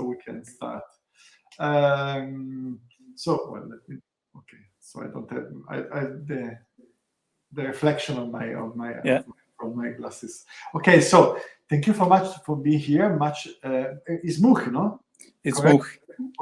so we can start. Well, okay. So I don't have the reflection of my glasses. Okay, so thank you so much for being here. Much is Much, no? It's Much.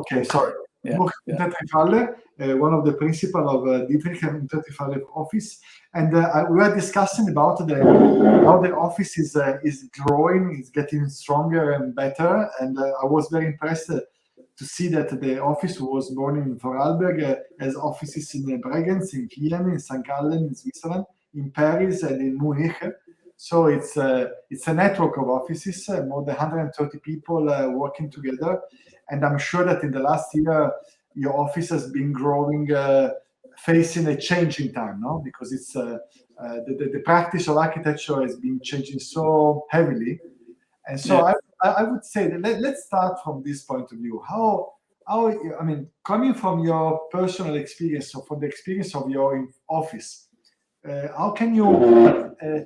Okay, sorry. Much Untertrifaller, one of the principal of Dietrich I Untertrifaller office, and we were discussing about how the office is growing, is getting stronger and better, and I was very impressed to see that the office was born in Vorarlberg, has offices in Bregenz, in Kiel, in St. Gallen, in Switzerland, in Paris, and in Munich. So it's a network of offices, more than 130 people working together. And I'm sure that in the last year, your office has been growing, facing a change in time, no? Because it's the practice of architecture has been changing so heavily. And so I would say that let's start from this point of view. How I mean, coming from your personal experience, or from the experience of your office, how can you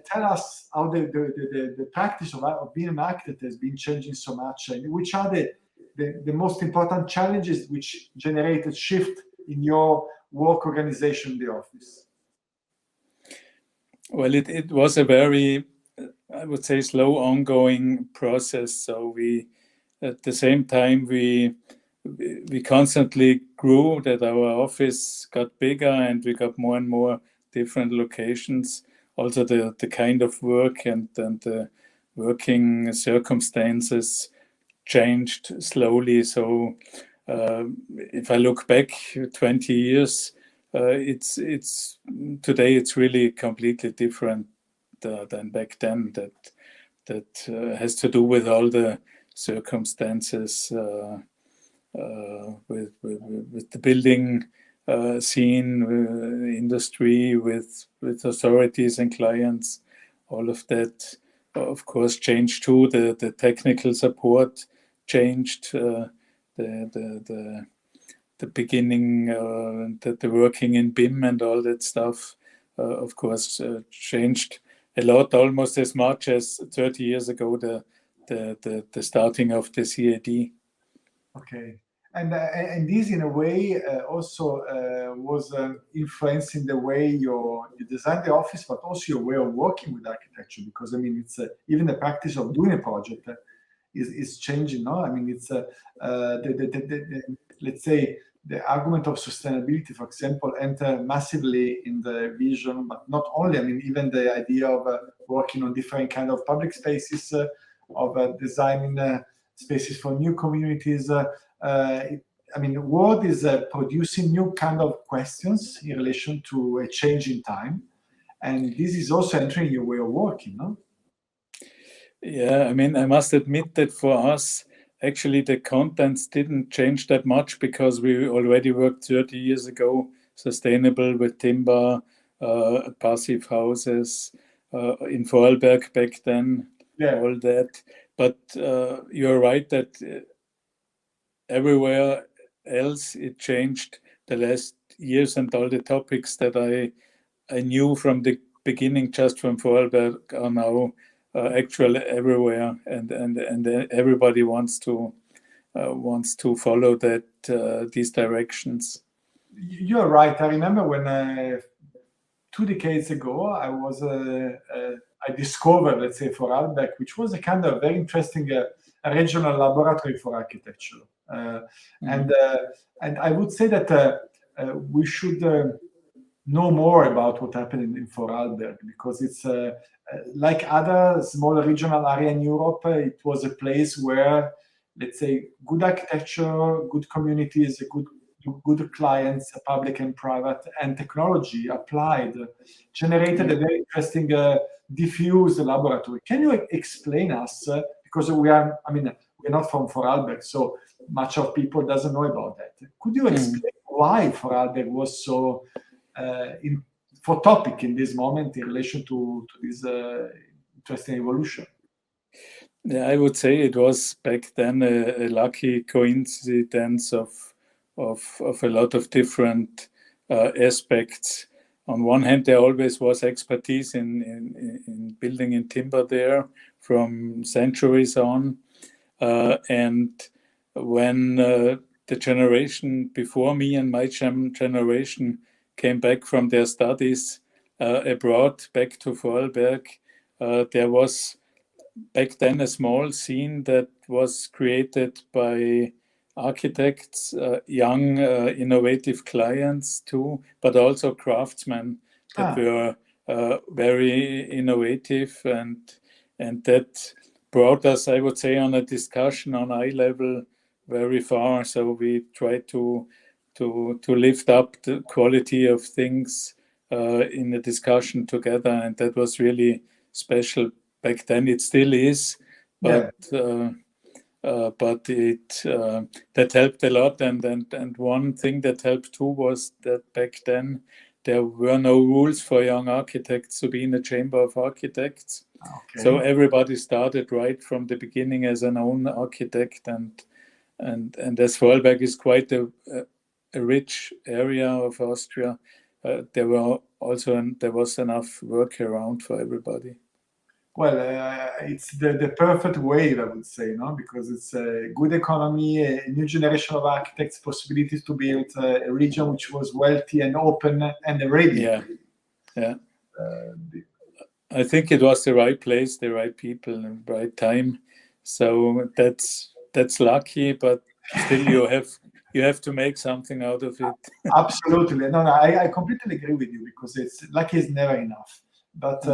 tell us how the practice of being an architect has been changing so much, and which are the most important challenges which generated shift in your work organization in the office? Well, it was a very, I would say, slow ongoing process. So we, at the same time, we constantly grew, that our office got bigger and we got more and more different locations. Also the kind of work and the working circumstances changed slowly. So if I look back 20 years, it's today it's really completely different than back then. That has to do with all the circumstances with the building scene, industry, with authorities and clients. All of that, of course, changed too. The technical support changed. The beginning, the working in BIM and all that stuff, of course, changed a lot, almost as much as 30 years ago, the starting of the CAD. Okay. And this, in a way, also was influencing the way you design the office, but also your way of working with architecture. Because I mean, it's even the practice of doing a project is changing. No, I mean, it's let's say the argument of sustainability, for example, enter massively in the vision, but not only. I mean, even the idea of working on different kind of public spaces, of designing spaces for new communities. I mean, the world is producing new kind of questions in relation to a change in time, and this is also entering your way of working, no? Yeah, I mean, I must admit that for us, actually, the contents didn't change that much because we already worked 30 years ago, sustainable with timber, passive houses, in Vorarlberg back then, all that. But you're right that everywhere else it changed the last years, and all the topics that I knew from the beginning, just from Vorarlberg, are now actual everywhere, and everybody wants to follow that these directions. You're right. I remember when 2 decades ago I discovered, let's say, Vorarlberg, which was a kind of very interesting regional laboratory for architecture, and I would say that we should know more about what happened in Vorarlberg, because it's like other small regional area in Europe. It was a place where, let's say, good architecture, good communities, good clients, public and private, and technology applied, generated a very interesting diffuse laboratory. Can you explain us, because we're not from Vorarlberg, so much of people doesn't know about that. Could you explain why Vorarlberg was so for topic in this moment in relation to this interesting evolution? Yeah, I would say it was back then a lucky coincidence of a lot of different aspects. On one hand, there always was expertise in building in timber there from centuries on, and when the generation before me and my generation came back from their studies abroad, back to Vorarlberg, there was back then a small scene that was created by architects, young, innovative clients too, but also craftsmen that were very innovative, and that brought us, I would say, on a discussion on eye level very far. So we tried to lift up the quality of things in the discussion together, and that was really special back then. It still is, but it that helped a lot. And one thing that helped too was that back then there were no rules for young architects to be in the Chamber of Architects. Okay. So everybody started right from the beginning as an own architect, and as Vorarlberg is quite a rich area of Austria, there was enough work around for everybody. Well, it's the perfect wave, I would say, no? Because it's a good economy, a new generation of architects, possibilities to build a region which was wealthy and open and ready. Yeah. I think it was the right place, the right people, and right time. So that's lucky, but still you have to make something out of it. Absolutely. No, I completely agree with you, because it's lucky is never enough. But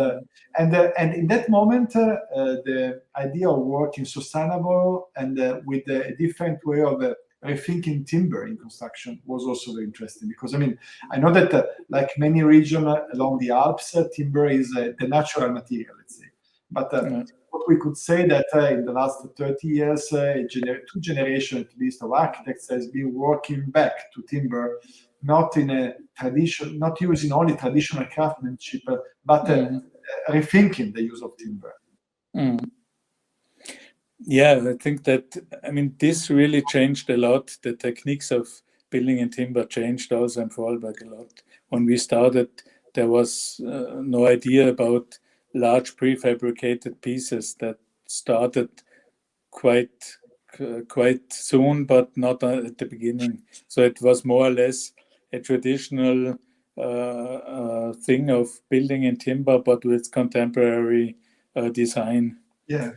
and in that moment, the idea of working sustainable and with a different way of rethinking timber in construction was also very interesting, because I mean, I know that like many regions along the Alps, timber is the natural material, let's say. But what we could say that in the last 30 years, two generations at least of architects has been working back to timber, not in a tradition, not using only traditional craftsmanship, but rethinking the use of timber. Yeah, I think that, I mean, this really changed a lot. The techniques of building in timber changed also in Vorarlberg a lot. When we started, there was no idea about large prefabricated pieces. That started quite soon, but not at the beginning. So it was more or less a traditional thing of building in timber, but with contemporary design. Yeah.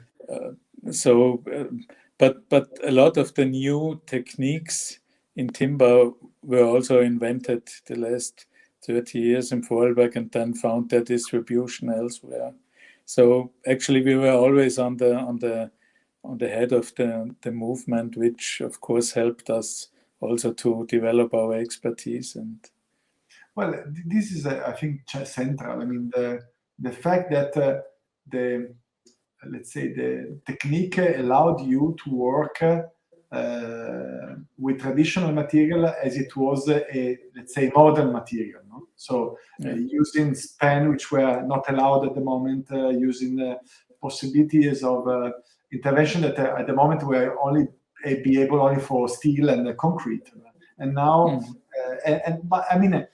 But a lot of the new techniques in timber were also invented the last 30 years in Vorarlberg, and then found their distribution elsewhere. So actually, we were always on the head of the movement, which of course helped us also to develop our expertise. And well, this is I think central. I mean, the fact that let's say the technique allowed you to work with traditional material as it was let's say modern material, no? So using span which were not allowed at the moment, using possibilities of intervention that at the moment were only be able only for steel and concrete, and now but I mean,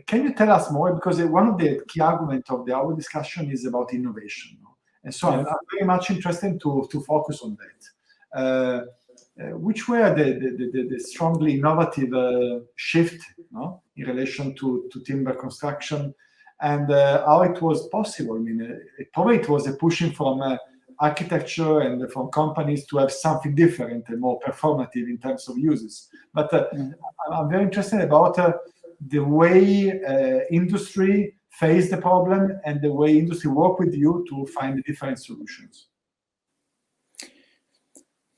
can you tell us more, because one of the key arguments of our discussion is about innovation, no? And so I'm very much interested to focus on that. Which were the strongly innovative shift, no, in relation to timber construction, and how it was possible? I mean, probably it was a pushing from architecture and from companies to have something different and more performative in terms of uses. But I'm very interested about the way industry face the problem and the way industry work with you to find different solutions.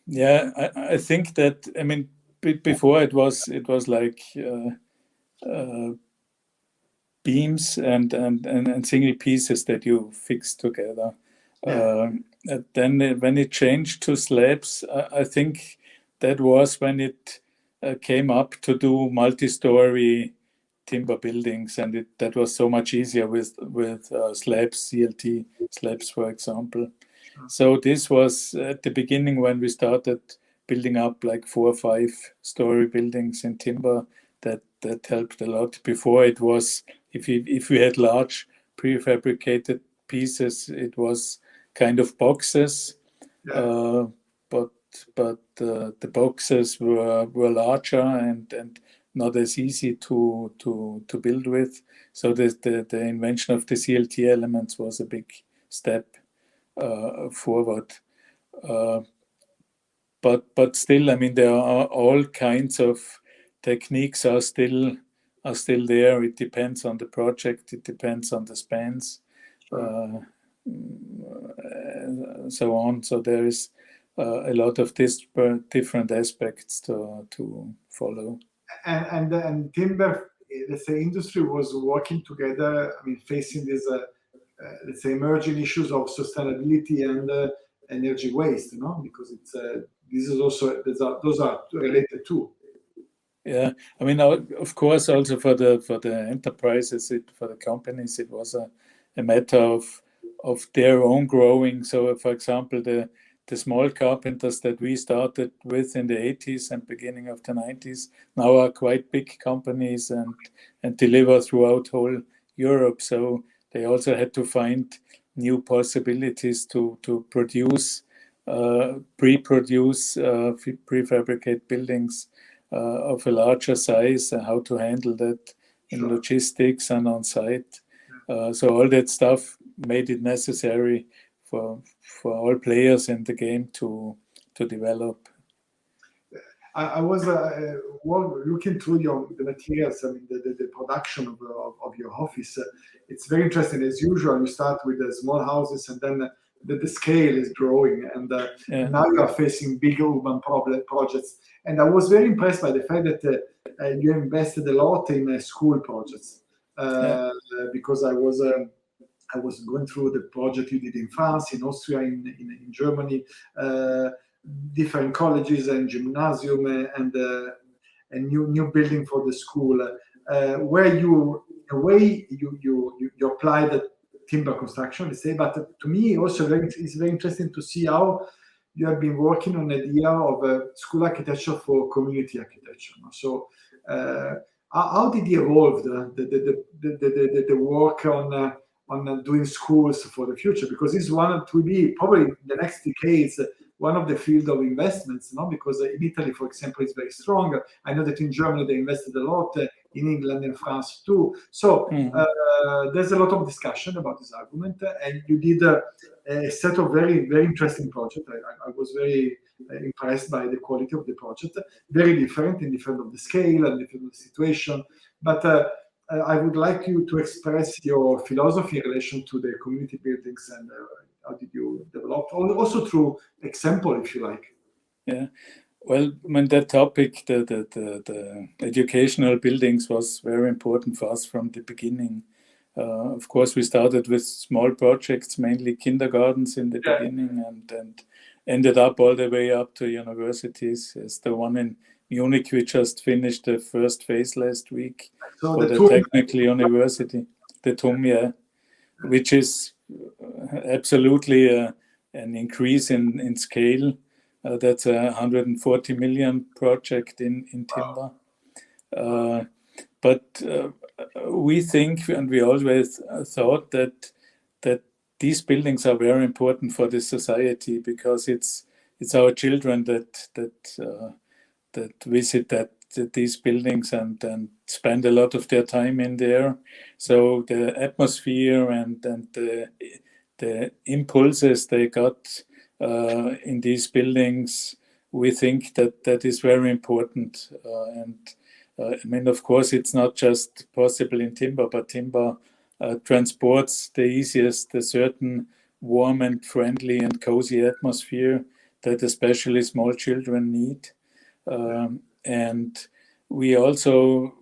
Yeah, I think that, I mean, before it was like beams and single pieces that you fix together. Then when it changed to slabs, I think that was when it came up to do multi-story timber buildings, and that was so much easier with slabs, CLT slabs, for example. So this was at the beginning when we started building up like 4 or 5 story buildings in timber. That helped a lot. Before it was, if we had large prefabricated pieces, it was kind of boxes. But the boxes were larger and not as easy to build with. So the invention of the CLT elements was a big step forward. But still, I mean, there are all kinds of techniques are still there. It depends on the project. It depends on the spans, so on. So there is a lot of different aspects to follow. And timber, let's say, industry was working together. I mean, facing these let's say emerging issues of sustainability and energy waste, you know, because it's this is also those are related too. Yeah, I mean, of course, also for the enterprises, for the companies, it was a matter of their own growing. So, for example, the small carpenters that we started with in the 80s and beginning of the 90s now are quite big companies and deliver throughout whole Europe. So they also had to find new possibilities to produce, pre-produce, prefabricate buildings of a larger size, and how to handle that in logistics and on site. So all that stuff made it necessary for all players in the game to develop. I was looking through the materials. I mean, the production of your office. It's very interesting. As usual, you start with the small houses, and then the scale is growing, and now you are facing big urban projects. And I was very impressed by the fact that you invested a lot in school projects, because I was going through the project you did in France, in Austria, in Germany, different colleges and gymnasium and a new building for the school, where you applied the timber construction, let's say. But to me, also it's very interesting to see how you have been working on the idea of school architecture for community architecture. So how did you evolve the work on doing schools for the future? Because this one to be probably in the next decades one of the field of investments, no? Because in Italy, for example, it's very strong. I know that in Germany they invested a lot, in England and France too. So there's a lot of discussion about this argument, and you did a set of very, very interesting projects. I was very impressed by the quality of the project. Very different of the scale and different of the situation. But I would like you to express your philosophy in relation to the community buildings and how did you develop, also through example, if you like. Yeah, well, when that topic, the educational buildings was very important for us from the beginning. Of course, we started with small projects, mainly kindergartens in the beginning, and ended up all the way up to universities. As the one in Munich, we just finished the first phase last week for the technical university, the TUM, which is absolutely an increase in scale. That's a 140 million project in timber. But we think, and we always thought that these buildings are very important for the society, because it's our children that visit these buildings and spend a lot of their time in there. So the atmosphere and the impulses they got in these buildings, we think that is very important. I mean, of course, it's not just possible in timber, but timber transports the easiest a certain warm and friendly and cozy atmosphere that especially small children need. And we also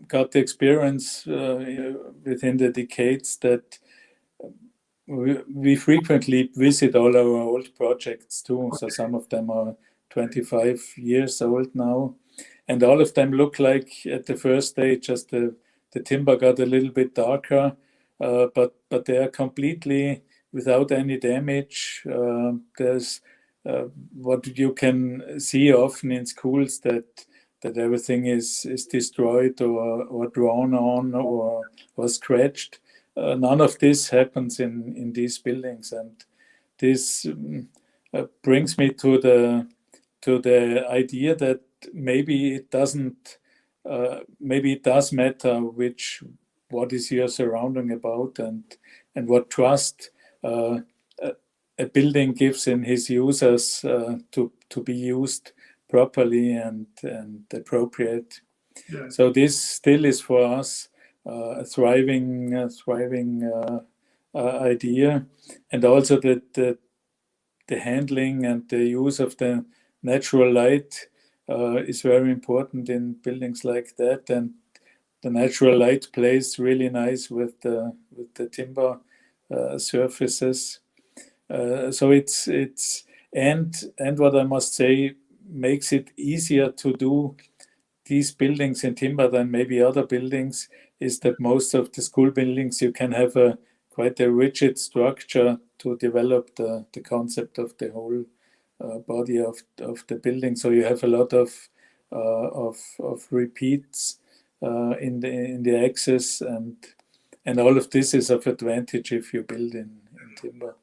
got the experience within the decades that we frequently visit all our old projects too. So some of them are 25 years old now, and all of them look like at the first day just the timber got a little bit darker, but they are completely without any damage. There's what you can see often in schools, that everything is destroyed or drawn on or scratched. None of this happens in these buildings, and this brings me to the idea that maybe it doesn't, maybe it does matter what is your surrounding about, and what trust a building gives in his users to be used properly and appropriate. Yeah. So this still is for us a thriving idea, and also the handling and the use of the natural light is very important in buildings like that, and the natural light plays really nice with the timber surfaces. So it's and what I must say makes it easier to do these buildings in timber than maybe other buildings is that most of the school buildings you can have quite a rigid structure to develop the concept of the whole body of the building. So you have a lot of repeats in the axis, and all of this is of advantage if you build in timber.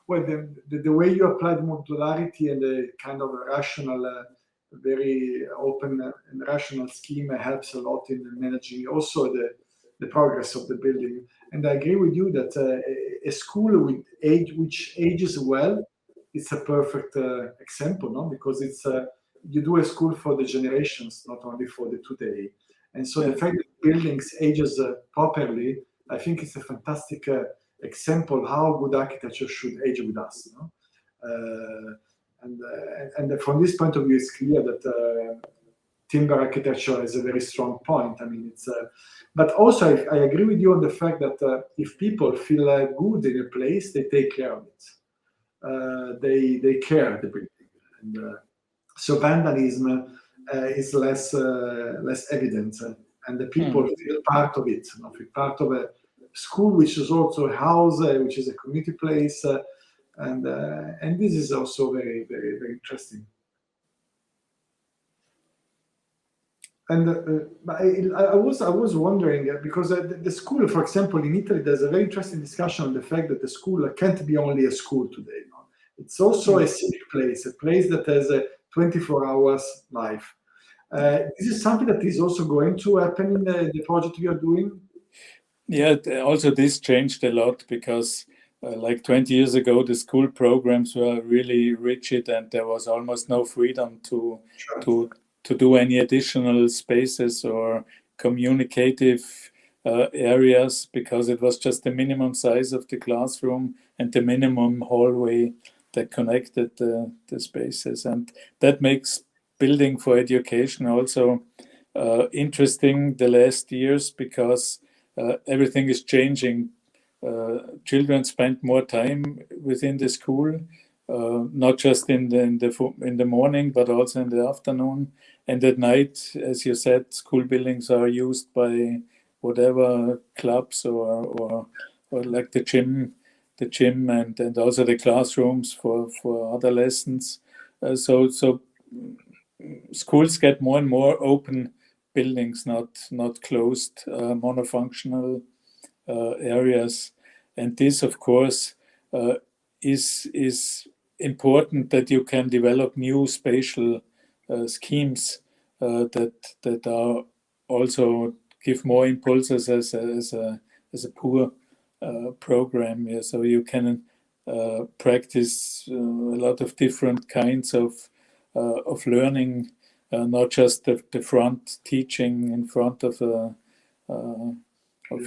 Well, the way you applied modularity and the kind of rational, very open and rational scheme helps a lot in managing also the progress of the building. And I agree with you that a school which ages well, it's a perfect example, no? Because it's you do a school for the generations, not only for the today. And so the fact that buildings ages properly, I think it's a fantastic example how good architecture should age with us. You know? And from this point of view, it's clear that timber architecture is a very strong point. I mean, it's but also I agree with you on the fact that if people feel good in a place, they take care of it. They care the building, and so vandalism is less evident, and the people feel part of it. You know, feel part of a school, which is also a house, which is a community place, and this is also very, very, very interesting. And I was wondering because the school, for example, in Italy, there's a very interesting discussion on the fact that the school can't be only a school today. No? It's also a civic place, a place that has a 24 hours life. This is something that is also going to happen in the project we are doing. Yeah, also this changed a lot because like 20 years ago, the school programs were really rigid and there was almost no freedom to do any additional spaces or communicative areas because it was just the minimum size of the classroom and the minimum hallway that connected the spaces. And that makes building for education also interesting the last years because everything is changing. Children spend more time within the school, not just in the morning, but also in the afternoon. And at night, as you said, school buildings are used by whatever clubs or like the gym and also the classrooms for other lessons. So schools get more and more open buildings, not closed monofunctional areas, and this, of course, is important that you can develop new spatial schemes that are also give more impulses as a poor program. Yeah, so you can practice a lot of different kinds of learning. Not just the front teaching in front of a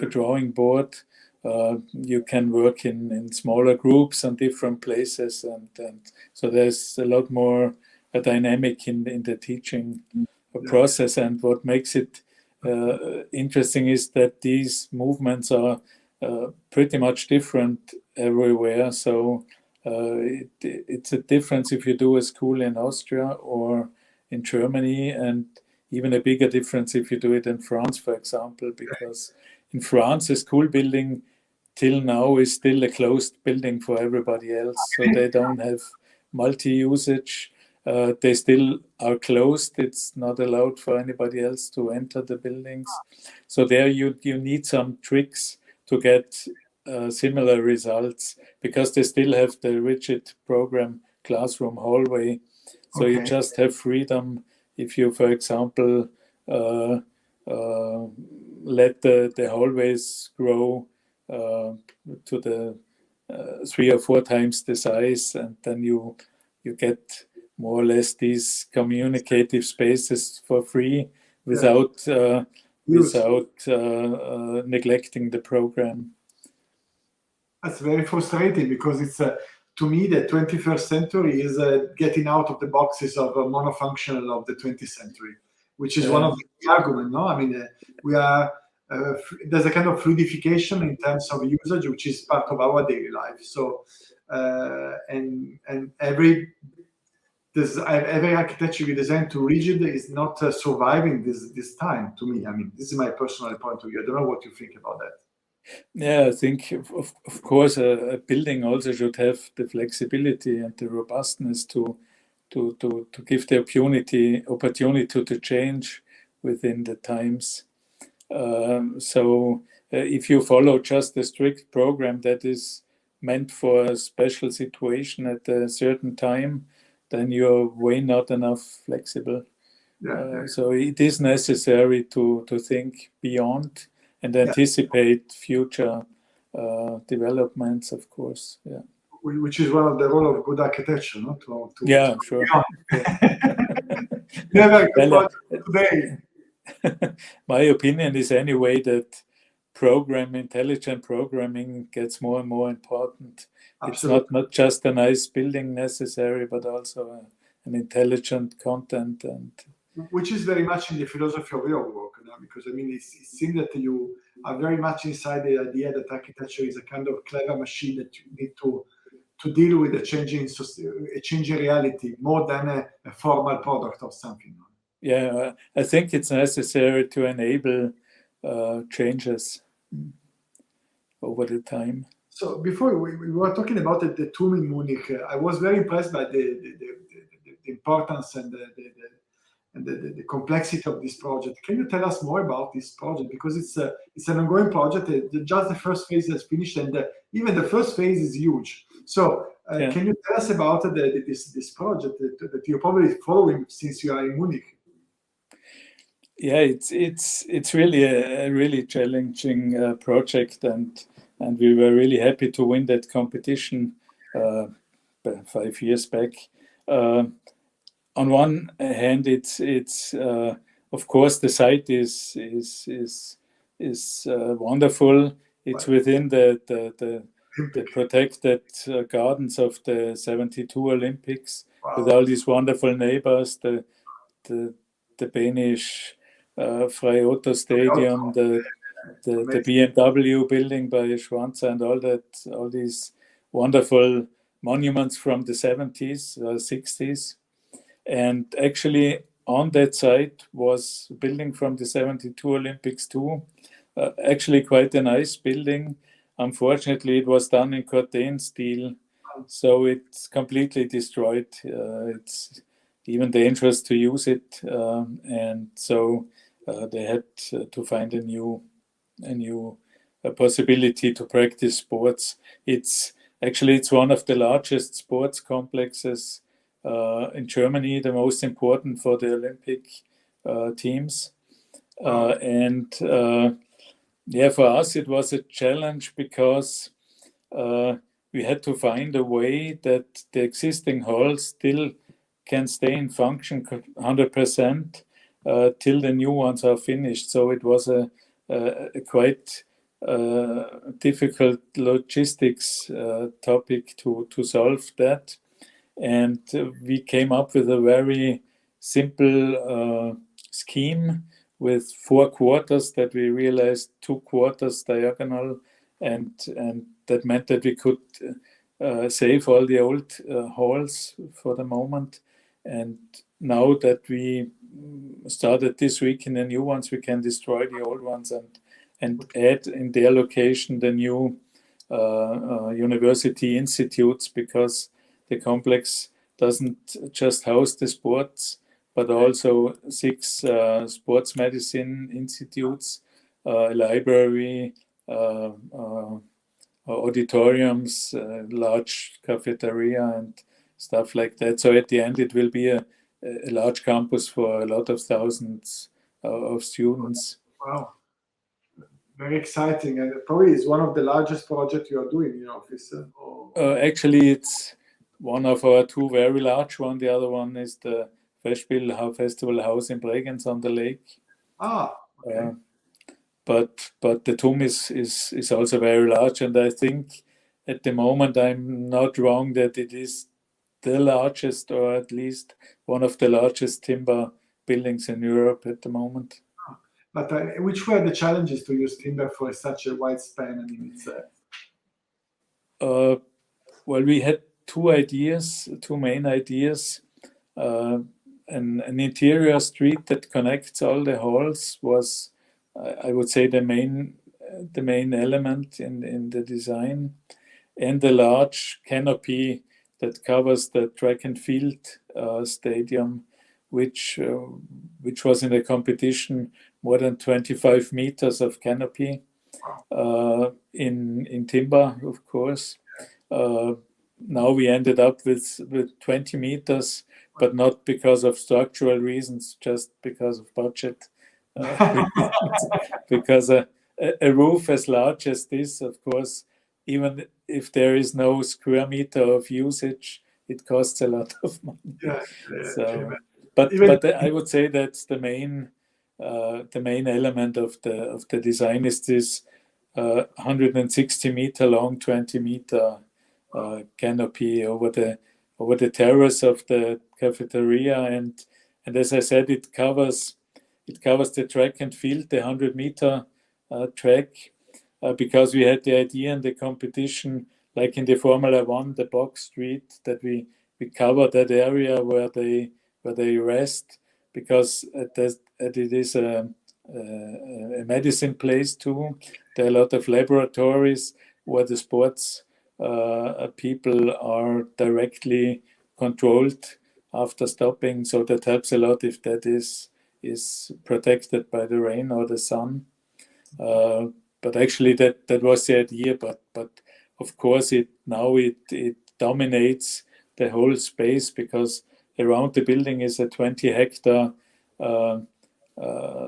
drawing board. You can work in smaller groups and different places, and so there's a lot more dynamic in the teaching process. And what makes it interesting is that these movements are pretty much different everywhere. So it's a difference if you do a school in Austria or in Germany, and even a bigger difference if you do it in France, for example, because in France, a school building till now is still a closed building for everybody else. So they don't have multi-usage. They still are closed. It's not allowed for anybody else to enter the buildings. So there you need some tricks to get similar results because they still have the rigid program classroom hallway. So Okay. you just have freedom if you, for example, let the hallways grow to the 3 or 4 times the size, and then you get more or less these communicative spaces for free without neglecting the program. That's very frustrating, because it's to me the 21st century is getting out of the boxes of monofunctional of the 20th century, which is one of the arguments. No, I mean we are there's a kind of fluidification in terms of usage, which is part of our daily life. So and every architecture we design too rigid is not surviving this time. To me, I mean, this is my personal point of view. I don't know what you think about that. Yeah, I think of course a building also should have the flexibility and the robustness to give the opportunity to change within the times. So if you follow just a strict program that is meant for a special situation at a certain time, then you're way not enough flexible. So it is necessary to think beyond and anticipate future developments, of course. Yeah. Which is one of the role of good architecture, no? Sure. Never today. My opinion is anyway that intelligent programming gets more and more important. Absolutely. It's not just a nice building necessary, but also an intelligent content, and which is very much in the philosophy of your work, you know? Because I mean, it seems that you are very much inside the idea that architecture is a kind of clever machine that you need to deal with a changing reality more than a formal product of something. Yeah, I think it's necessary to enable changes over the time. So before we were talking about the tomb in Munich, I was very impressed by the importance and the complexity of this project. Can you tell us more about this project? Because it's an ongoing project. Just the first phase is finished, and even the first phase is huge. So can you tell us about this project that you're probably following since you are in Munich? Yeah, it's really a really challenging project, and we were really happy to win that competition 5 years back. On one hand, it's of course the site is wonderful. It's within the protected gardens of the 72 Olympics. Wow. With all these wonderful neighbors, the Danish Freie Otto Stadium, the BMW building by Schwanzer, and all these wonderful monuments from the 70s, 60s. And actually on that site was a building from the 72 Olympics too. Actually quite a nice building. Unfortunately, it was done in curtain steel, so it's completely destroyed. It's even dangerous to use it, and so they had to find a new possibility to practice sports. It's one of the largest sports complexes in Germany, the most important for the Olympic teams. For us it was a challenge because we had to find a way that the existing halls still can stay in function 100% till the new ones are finished. So it was a quite difficult logistics topic to solve that. And we came up with a very simple scheme with 4 quarters that we realized 2 quarters diagonal, and that meant that we could save all the old halls for the moment. And now that we started this week in the new ones, we can destroy the old ones and add in their location the new university institutes, because the complex doesn't just house the sports, but also 6 sports medicine institutes, a library, auditoriums, large cafeteria, and stuff like that. So at the end, it will be a large campus for a lot of thousands of students. Wow, very exciting, and probably is one of the largest projects you are doing in your office. Actually, it's one of our two very large ones. The other one is the Festival House in Bregenz on the lake. Okay. But the tomb is also very large, and I think at the moment I'm not wrong that it is the largest, or at least one of the largest timber buildings in Europe at the moment. But which were the challenges to use timber for such a wide span? I mean, it's well, we had two main ideas. An interior street that connects all the halls was, I would say, the main element in the design, and the large canopy that covers the track and field stadium, which was in a competition, more than 25 meters of canopy in timber, of course. Now we ended up with 20 meters, but not because of structural reasons, just because of budget. Because a roof as large as this, of course, even if there is no square meter of usage, it costs a lot of money. So, but I would say that's the main element of the design is this 160 meter long, 20 meter canopy over the terrace of the cafeteria, and as I said, it covers the track and field, the 100 meter track, because we had the idea in the competition, like in the Formula One, the box street, that we cover that area where they rest, because it is a medicine place too. There are a lot of laboratories where the sports people are directly controlled after stopping, so that helps a lot if that is protected by the rain or the sun. But actually that was the idea, but of course it dominates the whole space, because around the building is a 20 hectare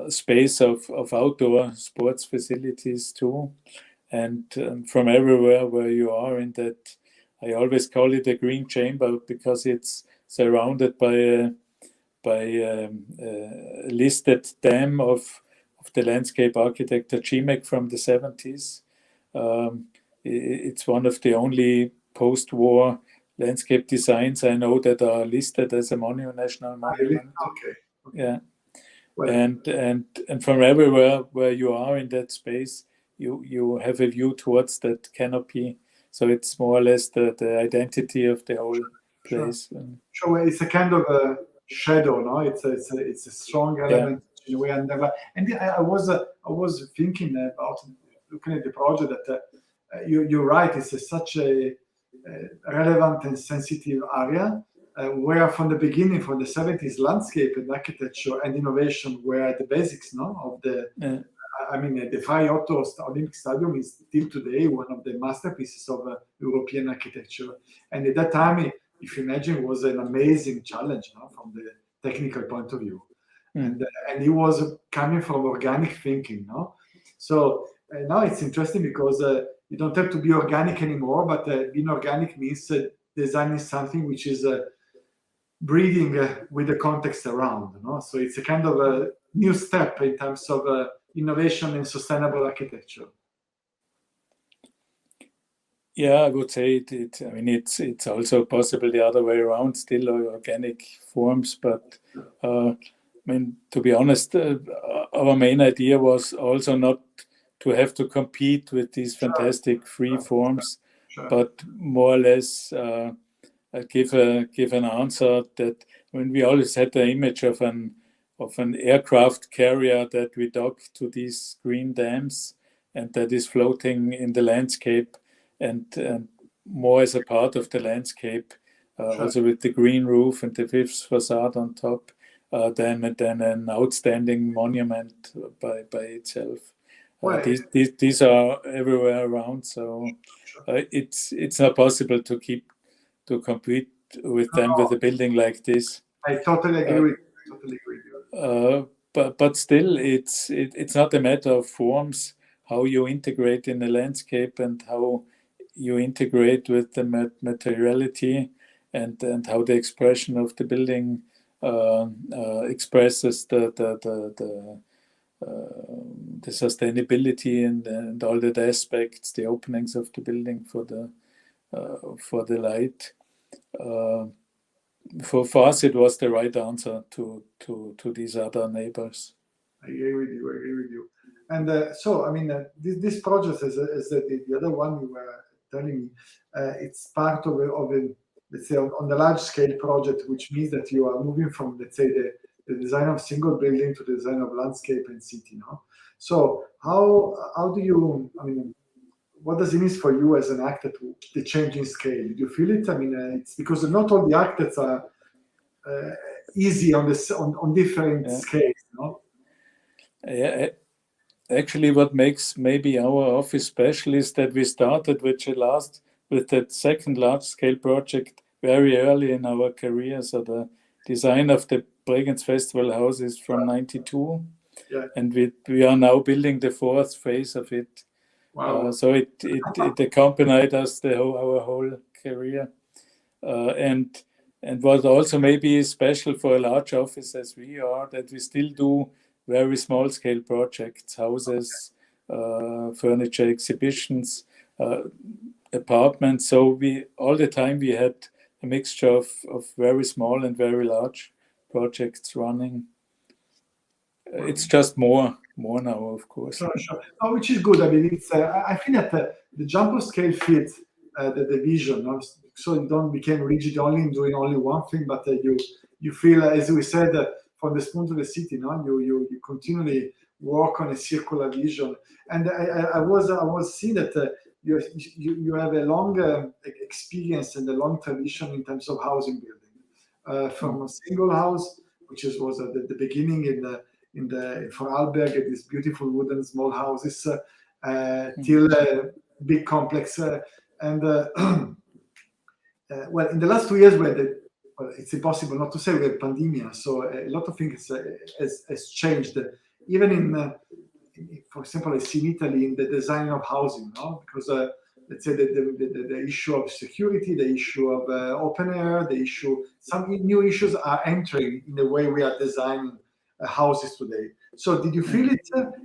space of outdoor sports facilities too. And from everywhere where you are in that, I always call it a green chamber, because it's surrounded by a listed dam of the landscape architect Cimek from the 70s. It's one of the only post-war landscape designs I know that are listed as a national monument. Okay. Yeah. Well, and from everywhere where you are in that space, you have a view towards that canopy. So it's more or less the identity of the whole place. Sure, it's a kind of a shadow, no? It's a strong element in a way. And I was thinking about looking at the project that you're right. It's such a relevant and sensitive area. Where from the beginning, from the 70s, landscape and architecture and innovation were the basics, no? Of the, I mean, the Freiotto Olympic Stadium is still today one of the masterpieces of European architecture. And at that time, if you imagine, it was an amazing challenge, no? From the technical point of view. And it was coming from organic thinking, no? So now it's interesting because you don't have to be organic anymore, but being organic means designing something which is breathing with the context around, no? So it's a kind of a new step in terms of innovation and sustainable architecture. Yeah, I would say it. I mean, it's also possible the other way around, still organic forms. But I mean, to be honest, our main idea was also not to have to compete with these fantastic free forms, but more or less give an answer that when we always had the image of an aircraft carrier that we dock to these green dams and that is floating in the landscape and more as a part of the landscape, also with the green roof and the fifth facade on top, than an outstanding monument by itself. These are everywhere around, so it's not possible to compete them with a building like this. I totally agree with you. But still, it's not a matter of forms, how you integrate in the landscape and how you integrate with the materiality and how the expression of the building expresses the sustainability and all that aspects, the openings of the building for the light. For us, it was the right answer to these other neighbors. I agree with you. And so, I mean, this project, as the other one you were telling me, it's part of a, let's say, on the large scale project, which means that you are moving from, let's say, the design of single building to the design of landscape and city, no? So how do you, I mean, what does it mean for you as an architect, the change in scale? Do you feel it? I mean, it's because not all the architects are easy on different scales, no? Yeah, actually, what makes maybe our office special is that we started with that second large-scale project very early in our career. So the design of the Bregenz Festival House is from '92, and we are now building the fourth phase of it. Wow. So it accompanied us our whole career, and what also maybe is special for a large office as we are, that we still do very small scale projects, houses, furniture exhibitions, apartments. So all the time we had a mixture of very small and very large projects running. It's just more now, of course. Sure. Oh, which is good. I mean, it's I think that the jump of scale fits the vision, no? So you don't become rigid only in doing only one thing, but you feel, as we said, from the spoon to the city, no? You continually work on a circular vision. And I was seeing that you have a long experience and a long tradition in terms of housing building, from a single house, which was at the beginning for Alberg, these beautiful wooden small houses, till big complex. Well, in the last 2 years, it's impossible not to say we had pandemia, so a lot of things has changed. Even for example, I see in Italy in the design of housing, no? Because let's say the issue of security, the issue of open air, some new issues are entering in the way we are designing houses today. So did you feel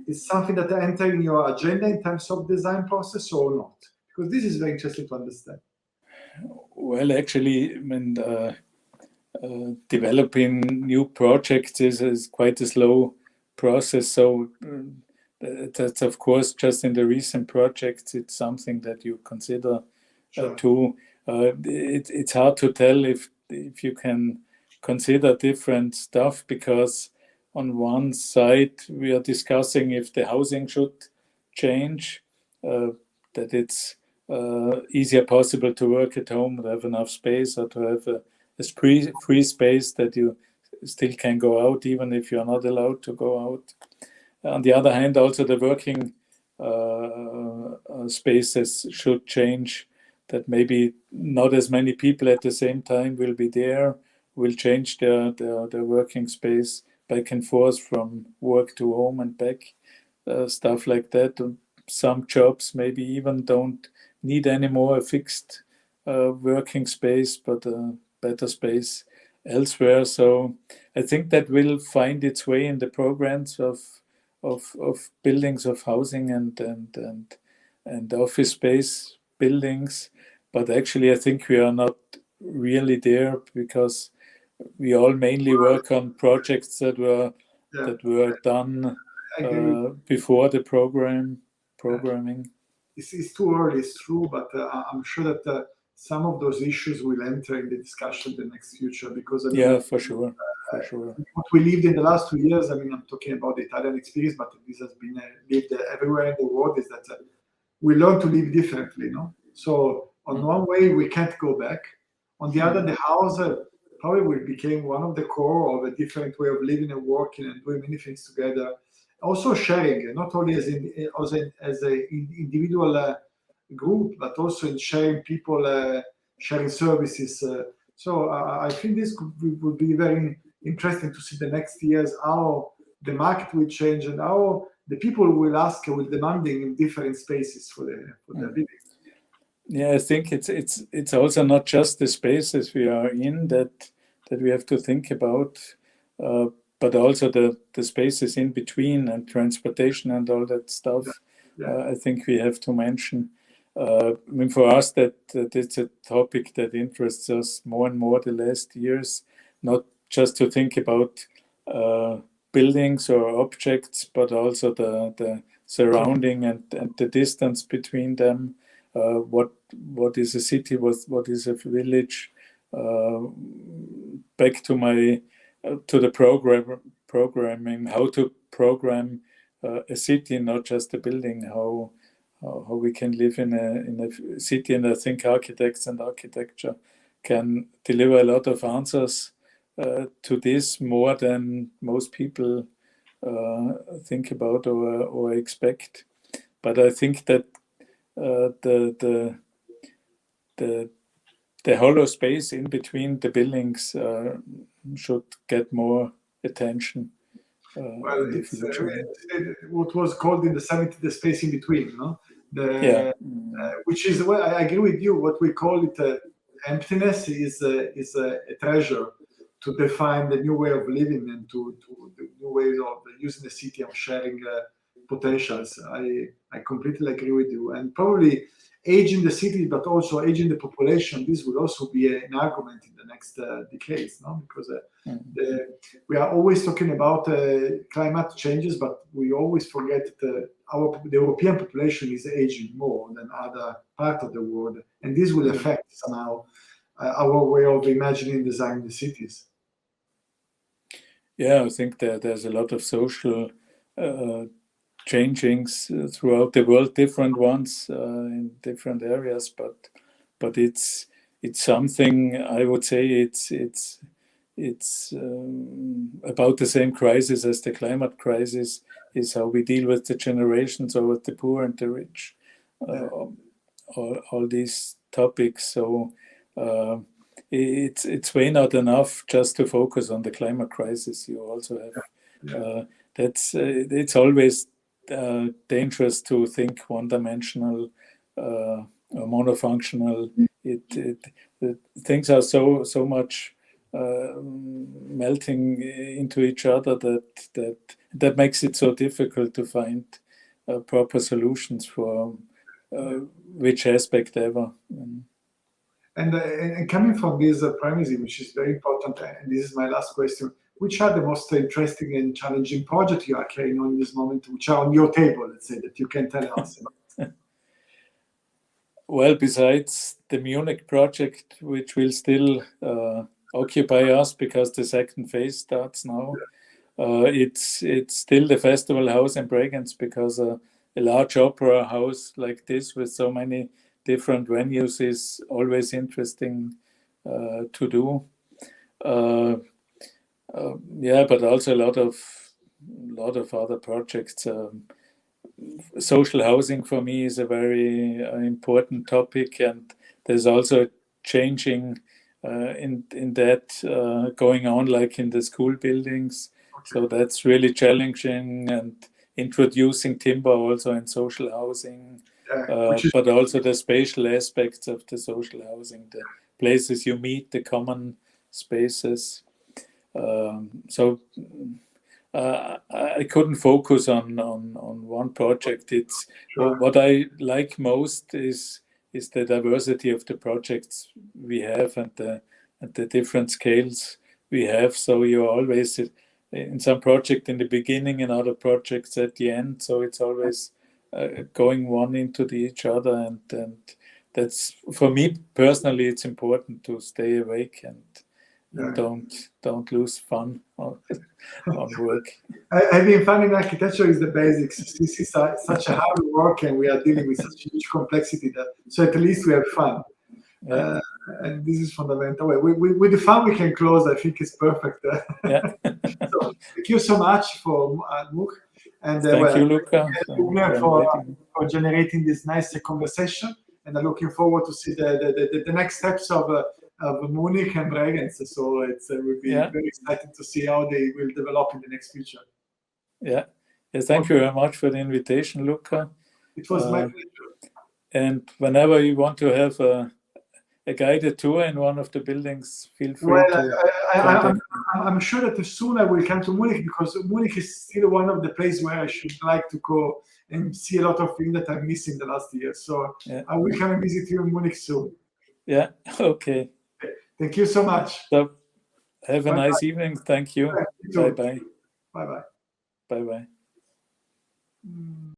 it's something that entered in your agenda in terms of design process or not? Because this is very interesting to understand. Well, actually, I mean, developing new projects is quite a slow process. So that's, of course, just in the recent projects, it's something that you consider too. It's hard to tell if you can consider different stuff, because on one side we are discussing if the housing should change, that it's easier possible to work at home, to have enough space, or to have a free space that you still can go out even if you're not allowed to go out. On the other hand, also the working spaces should change, that maybe not as many people at the same time will be there, will change their working space back and forth from work to home and back, stuff like that. And some jobs maybe even don't need anymore a fixed working space, but a better space elsewhere. So I think that will find its way in the programs of buildings of housing and office space buildings. But actually, I think we are not really there, because we all mainly work on projects that were done before the programming. It's too early, it's true, but I'm sure that some of those issues will enter in the discussion in the next future, because I mean, for sure. What we lived in the last 2 years, I mean, I'm talking about the Italian experience, but this has been lived everywhere in the world, is that we learn to live differently, no? So on one way, we can't go back. On the other, the house probably became one of the core of a different way of living and working and doing many things together. Also sharing, not only as an individual group, but also in sharing people, sharing services. So I think this would be very interesting to see the next years how the market will change and how the people will demanding in different spaces for the living. Yeah, I think it's also not just the spaces we are in that we have to think about, but also the spaces in between and transportation and all that stuff. I think we have to mention. I mean, for us, that it's a topic that interests us more and more the last years, not just to think about buildings or objects, but also the surrounding and the distance between them. What is a city? What is a village? Back to my to the programming, how to program a city, not just a building. How we can live in a city, and I think architects and architecture can deliver a lot of answers to this, more than most people think about or expect. But I think that the hollow space in between the buildings should get more attention. Well, it's what was called in the 70s the space in between, no? Which is, well, I agree with you. What we call it emptiness is a treasure to define the new way of living and to the new ways of using the city and sharing potentials. I completely agree with you. And probably aging the city, but also aging the population, this will also be an argument in the next decades, no? Because we are always talking about climate changes, but we always forget that the European population is aging more than other parts of the world, and this will affect somehow our way of imagining and designing the cities. Yeah, I think that there's a lot of social changings throughout the world, different ones in different areas, but it's something, I would say it's about the same crisis as the climate crisis, is how we deal with the generations or with the poor and the rich, all these topics. So it's way not enough just to focus on the climate crisis. You also have it's always dangerous to think one-dimensional or monofunctional. Things are so much melting into each other that makes it so difficult to find proper solutions for which aspect ever. And coming from this premise, which is very important, and this is my last question, which are the most interesting and challenging projects you are carrying on in this moment, which are on your table, let's say, that you can tell us about? Well, besides the Munich project, which will still occupy us because the second phase starts now, it's still the festival house in Bregenz, because a large opera house like this with so many different venues is always interesting to do. But also a lot of other projects. Social housing for me is a very important topic, and there's also changing in that going on, like in the school buildings. So that's really challenging, and introducing timber also in social housing, but also the spatial aspects of the social housing, the places you meet, the common spaces. So I couldn't focus on one project. It's what I like most is the diversity of the projects we have and the different scales we have. So you're always in some project in the beginning and other projects at the end. So it's always going one into each other, and that's, for me personally, it's important to stay awake and don't lose fun on work. Having fun in architecture is the basics. This is such a hard work, and we are dealing with such huge complexity so at least we have fun. And this is fundamental. With the fun we can close. I think it's perfect. So thank you so much for Much, and thank you, Luca, for generating this nice conversation. And I'm looking forward to see the next steps of Munich and Bregenz. So it's will be very exciting to see how they will develop in the next future. Yeah. Yes, thank you very much for the invitation, Luca. It was my pleasure. And whenever you want to have a guided tour in one of the buildings, feel free to. I'm sure that soon I will come to Munich, because Munich is still one of the places where I should like to go and see a lot of things that I'm missing the last year. So I will come and visit you in Munich soon. Yeah. Okay. Thank you so much. So have a nice evening. Thank you. Bye-bye. Bye-bye. Bye-bye. Bye-bye.